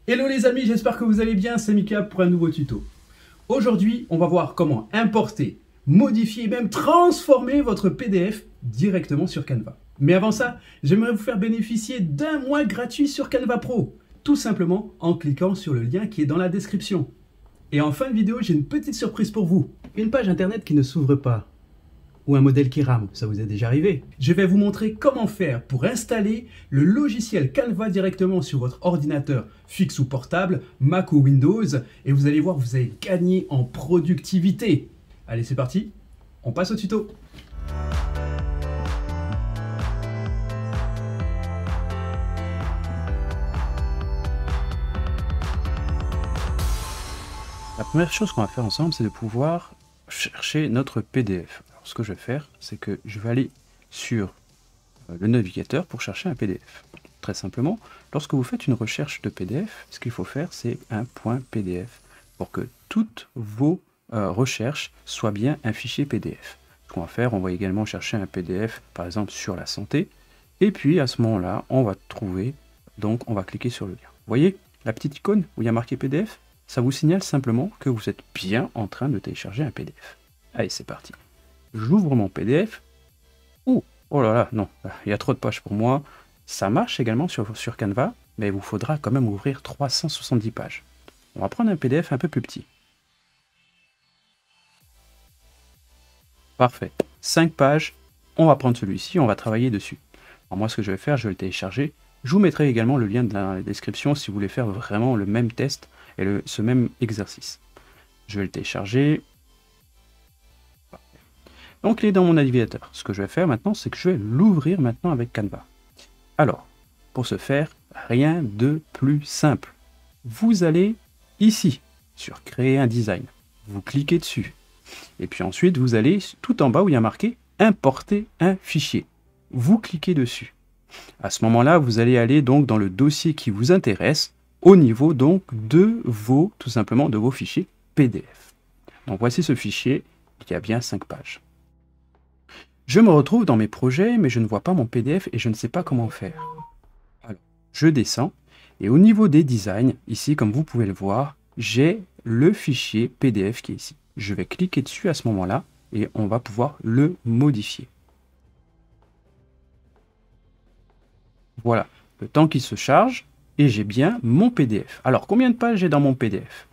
Hello les amis, j'espère que vous allez bien, c'est Mika pour un nouveau tuto. Aujourd'hui, on va voir comment importer, modifier et même transformer votre PDF directement sur Canva. Mais avant ça, j'aimerais vous faire bénéficier d'un mois gratuit sur Canva Pro, tout simplement en cliquant sur le lien qui est dans la description. Et en fin de vidéo, j'ai une petite surprise pour vous. Une page internet qui ne s'ouvre pas. Ou un modèle qui rame, ça vous est déjà arrivé. Je vais vous montrer comment faire pour installer le logiciel Canva directement sur votre ordinateur fixe ou portable, Mac ou Windows, et vous allez voir, vous allez gagner en productivité. Allez, c'est parti, on passe au tuto. La première chose qu'on va faire ensemble, c'est de pouvoir chercher notre PDF. Alors, ce que je vais faire, c'est que je vais aller sur le navigateur pour chercher un PDF. Très simplement, lorsque vous faites une recherche de PDF, ce qu'il faut faire, c'est un .pdf pour que toutes vos recherches soient bien un fichier PDF. Ce qu'on va faire, on va également chercher un PDF, par exemple, sur la santé. Et puis, à ce moment-là, on va trouver, donc on va cliquer sur le lien. Vous voyez la petite icône où il y a marqué PDF? Ça vous signale simplement que vous êtes bien en train de télécharger un PDF. Allez, c'est parti. J'ouvre mon PDF. Oh là là, non, il y a trop de pages pour moi. Ça marche également sur Canva, mais il vous faudra quand même ouvrir 370 pages. On va prendre un PDF un peu plus petit. Parfait. 5 pages. On va prendre celui-ci, on va travailler dessus. Alors moi, ce que je vais faire, je vais le télécharger. Je vous mettrai également le lien dans la description si vous voulez faire vraiment le même test et ce même exercice. Je vais le télécharger. Donc il est dans mon navigateur. Ce que je vais faire maintenant, c'est que je vais l'ouvrir maintenant avec Canva. Alors, pour ce faire, rien de plus simple. Vous allez ici, sur Créer un design. Vous cliquez dessus. Et puis ensuite, vous allez tout en bas où il y a marqué Importer un fichier. Vous cliquez dessus. À ce moment-là, vous allez aller donc dans le dossier qui vous intéresse, au niveau donc de vos, tout simplement, de vos fichiers PDF. Donc voici ce fichier qui a bien 5 pages. Je me retrouve dans mes projets, mais je ne vois pas mon PDF et je ne sais pas comment faire. Alors, je descends et au niveau des designs, ici, comme vous pouvez le voir, j'ai le fichier PDF qui est ici. Je vais cliquer dessus à ce moment-là et on va pouvoir le modifier. Voilà, le temps qu'il se charge et j'ai bien mon PDF. Alors, combien de pages j'ai dans mon PDF?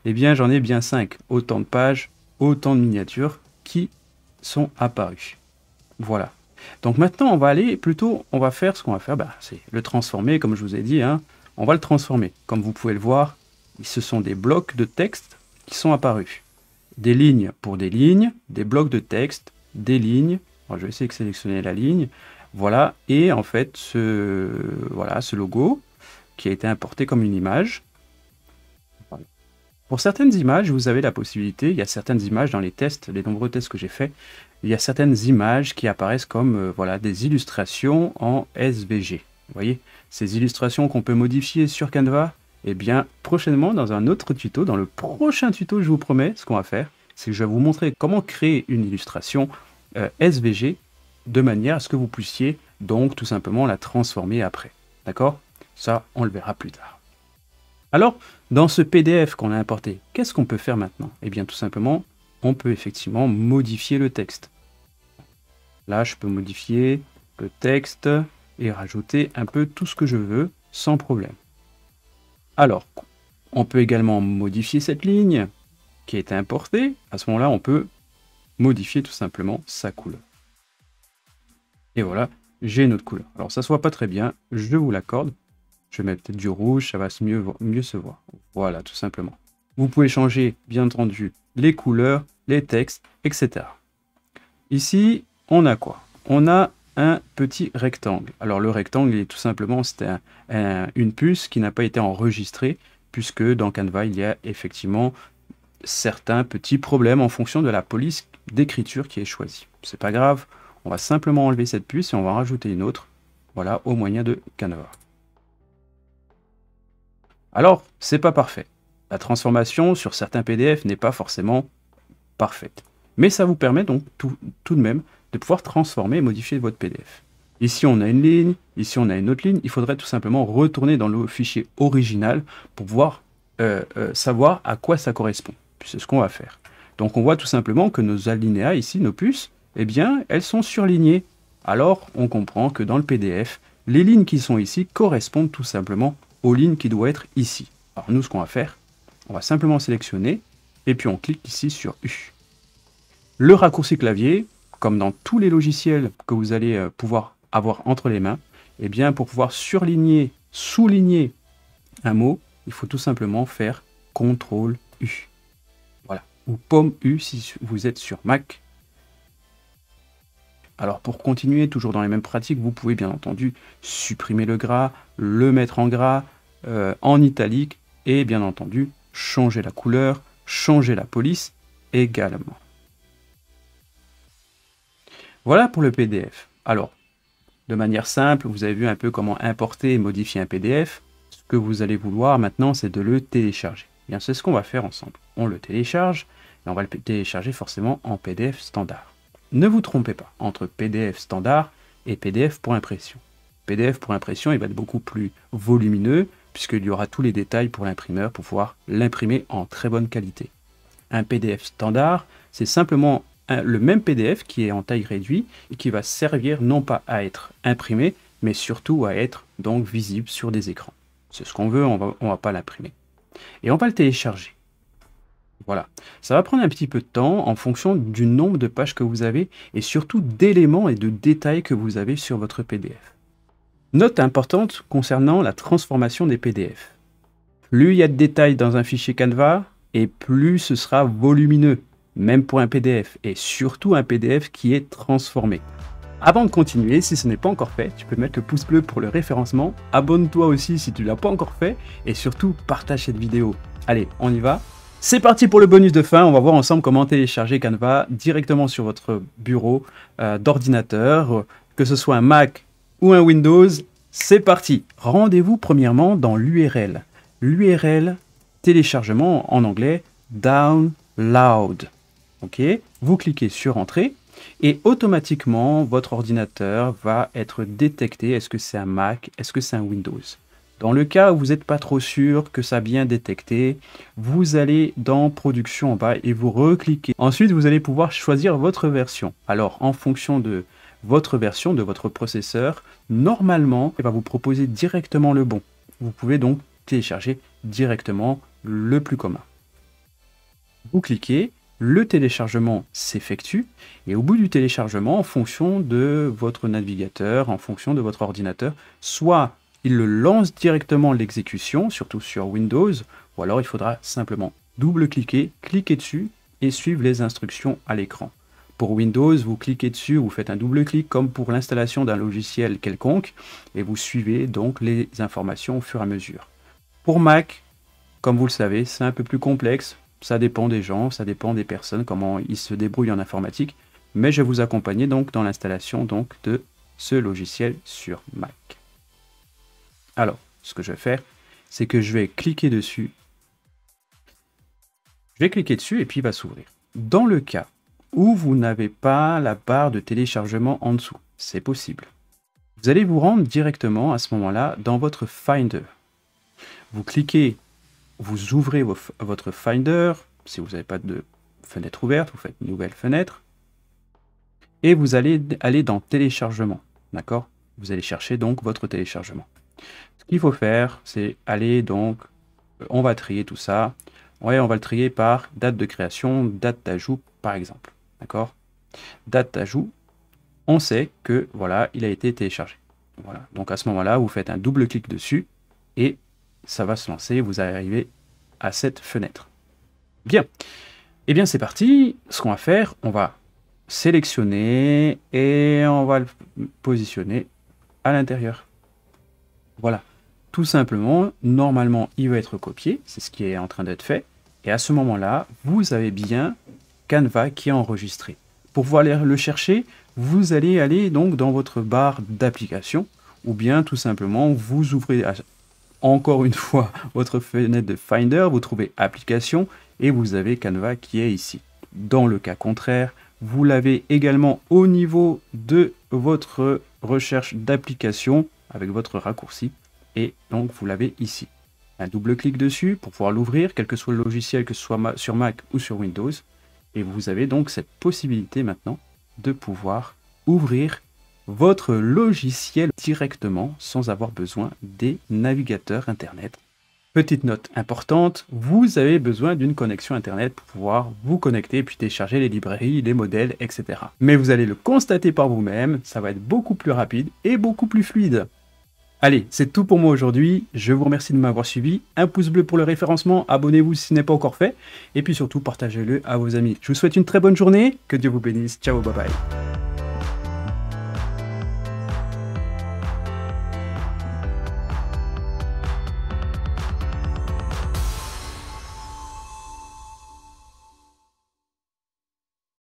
Eh bien, j'en ai bien 5. Autant de pages, autant de miniatures qui sont apparus. Voilà. Donc maintenant, on va aller plutôt, on va faire ce qu'on va faire, c'est le transformer, comme je vous ai dit. On va le transformer. Comme vous pouvez le voir, ce sont des blocs de texte qui sont apparus. Des lignes pour des lignes, des blocs de texte, des lignes. Alors, je vais essayer de sélectionner la ligne. Voilà, et en fait, ce logo qui a été importé comme une image. Pour certaines images, vous avez la possibilité, il y a certaines images dans les tests, les nombreux tests que j'ai faits, il y a certaines images qui apparaissent comme des illustrations en SVG. Vous voyez, ces illustrations qu'on peut modifier sur Canva, eh bien, prochainement, dans un autre tuto, dans le prochain tuto, je vous promets, ce qu'on va faire, c'est que je vais vous montrer comment créer une illustration SVG de manière à ce que vous puissiez donc tout simplement la transformer après. D'accord? Ça, on le verra plus tard. Alors, dans ce PDF qu'on a importé, qu'est-ce qu'on peut faire maintenant? Eh bien, tout simplement, on peut effectivement modifier le texte. Là, je peux modifier le texte et rajouter un peu tout ce que je veux sans problème. Alors, on peut également modifier cette ligne qui a été importée. À ce moment-là, on peut modifier tout simplement sa couleur. Et voilà, j'ai une autre couleur. Alors, ça ne se voit pas très bien, je vous l'accorde. Je vais mettre peut-être du rouge, ça va mieux se voir. Voilà, tout simplement. Vous pouvez changer, bien entendu, les couleurs, les textes, etc. Ici, on a quoi? On a un petit rectangle. Alors, le rectangle, il est tout simplement, c'était une puce qui n'a pas été enregistrée, puisque dans Canva, il y a effectivement certains petits problèmes en fonction de la police d'écriture qui est choisie. C'est pas grave, on va simplement enlever cette puce et on va en rajouter une autre, voilà, au moyen de Canva. Alors, c'est pas parfait. La transformation sur certains PDF n'est pas forcément parfaite. Mais ça vous permet donc tout de même de pouvoir transformer et modifier votre PDF. Ici, on a une ligne, ici, on a une autre ligne. Il faudrait tout simplement retourner dans le fichier original pour pouvoir savoir à quoi ça correspond. C'est ce qu'on va faire. Donc, on voit tout simplement que nos alinéas ici, nos puces, eh bien, elles sont surlignées. Alors, on comprend que dans le PDF, les lignes qui sont ici correspondent tout simplement aux lignes qui doivent être ici. Alors, nous, ce qu'on va faire, on va simplement sélectionner et puis on clique ici sur U. Le raccourci clavier, comme dans tous les logiciels que vous allez pouvoir avoir entre les mains, eh bien, pour pouvoir surligner, souligner un mot, il faut tout simplement faire CTRL U. Voilà. Ou pomme U si vous êtes sur Mac. Alors pour continuer, toujours dans les mêmes pratiques, vous pouvez bien entendu supprimer le gras, le mettre en gras, en italique, et bien entendu changer la couleur, changer la police également. Voilà pour le PDF. Alors, de manière simple, vous avez vu un peu comment importer et modifier un PDF. Ce que vous allez vouloir maintenant, c'est de le télécharger. Bien, c'est ce qu'on va faire ensemble. On le télécharge, et on va le télécharger forcément en PDF standard. Ne vous trompez pas entre PDF standard et PDF pour impression. PDF pour impression, il va être beaucoup plus volumineux, puisqu'il y aura tous les détails pour l'imprimeur pour pouvoir l'imprimer en très bonne qualité. Un PDF standard, c'est simplement le même PDF qui est en taille réduite et qui va servir non pas à être imprimé, mais surtout à être donc visible sur des écrans. C'est ce qu'on veut, on va pas l'imprimer. Et on va le télécharger. Voilà. Ça va prendre un petit peu de temps en fonction du nombre de pages que vous avez et surtout d'éléments et de détails que vous avez sur votre PDF. Note importante concernant la transformation des PDF. Plus il y a de détails dans un fichier Canva, et plus ce sera volumineux, même pour un PDF, et surtout un PDF qui est transformé. Avant de continuer, si ce n'est pas encore fait, tu peux mettre le pouce bleu pour le référencement, abonne-toi aussi si tu ne l'as pas encore fait, et surtout partage cette vidéo. Allez, on y va. C'est parti pour le bonus de fin, on va voir ensemble comment télécharger Canva directement sur votre bureau d'ordinateur, que ce soit un Mac ou un Windows. C'est parti. Rendez-vous premièrement dans l'URL. L'URL téléchargement en anglais download. Ok, vous cliquez sur entrée et automatiquement votre ordinateur va être détecté. Est-ce que c'est un Mac? Est-ce que c'est un Windows? Dans le cas où vous n'êtes pas trop sûr que ça a bien détecté, vous allez dans production en bas et vous recliquez. Ensuite, vous allez pouvoir choisir votre version. Alors, en fonction de votre version, de votre processeur, normalement, il va vous proposer directement le bon. Vous pouvez donc télécharger directement le plus commun. Vous cliquez, le téléchargement s'effectue et au bout du téléchargement, en fonction de votre navigateur, en fonction de votre ordinateur, soit il le lance directement l'exécution, surtout sur Windows, ou alors il faudra simplement double-cliquer, cliquer dessus et suivre les instructions à l'écran. Pour Windows, vous cliquez dessus, vous faites un double-clic comme pour l'installation d'un logiciel quelconque et vous suivez donc les informations au fur et à mesure. Pour Mac, comme vous le savez, c'est un peu plus complexe, ça dépend des gens, ça dépend des personnes, comment ils se débrouillent en informatique, mais je vais vous accompagner donc dans l'installation donc de ce logiciel sur Mac. Alors, ce que je vais faire, c'est que je vais cliquer dessus. Je vais cliquer dessus et puis il va s'ouvrir. Dans le cas où vous n'avez pas la barre de téléchargement en dessous, c'est possible. Vous allez vous rendre directement à ce moment-là dans votre Finder. Vous cliquez, vous ouvrez votre Finder. Si vous n'avez pas de fenêtre ouverte, vous faites nouvelle fenêtre. Et vous allez aller dans téléchargement. D'accord? Vous allez chercher donc votre téléchargement. Ce qu'il faut faire, c'est aller donc, on va trier tout ça. Ouais, on va le trier par date de création, date d'ajout par exemple. D'accord? Date d'ajout, on sait que voilà, il a été téléchargé. Voilà. Donc à ce moment-là, vous faites un double clic dessus et ça va se lancer. Vous arrivez à cette fenêtre. Bien. Eh bien, c'est parti. Ce qu'on va faire, on va sélectionner et on va le positionner à l'intérieur. Voilà. Tout simplement, normalement, il va être copié. C'est ce qui est en train d'être fait. Et à ce moment-là, vous avez bien Canva qui est enregistré. Pour pouvoir le chercher, vous allez aller donc dans votre barre d'application ou bien tout simplement, vous ouvrez encore une fois votre fenêtre de Finder, vous trouvez application et vous avez Canva qui est ici. Dans le cas contraire, vous l'avez également au niveau de votre recherche d'application avec votre raccourci. Et donc, vous l'avez ici. Un double clic dessus pour pouvoir l'ouvrir, quel que soit le logiciel, que ce soit sur Mac ou sur Windows. Et vous avez donc cette possibilité maintenant de pouvoir ouvrir votre logiciel directement sans avoir besoin des navigateurs Internet. Petite note importante, vous avez besoin d'une connexion Internet pour pouvoir vous connecter et puis télécharger les librairies, les modèles, etc. Mais vous allez le constater par vous-même, ça va être beaucoup plus rapide et beaucoup plus fluide. Allez, c'est tout pour moi aujourd'hui. Je vous remercie de m'avoir suivi. Un pouce bleu pour le référencement, abonnez-vous si ce n'est pas encore fait. Et puis surtout, partagez-le à vos amis. Je vous souhaite une très bonne journée. Que Dieu vous bénisse. Ciao, bye bye.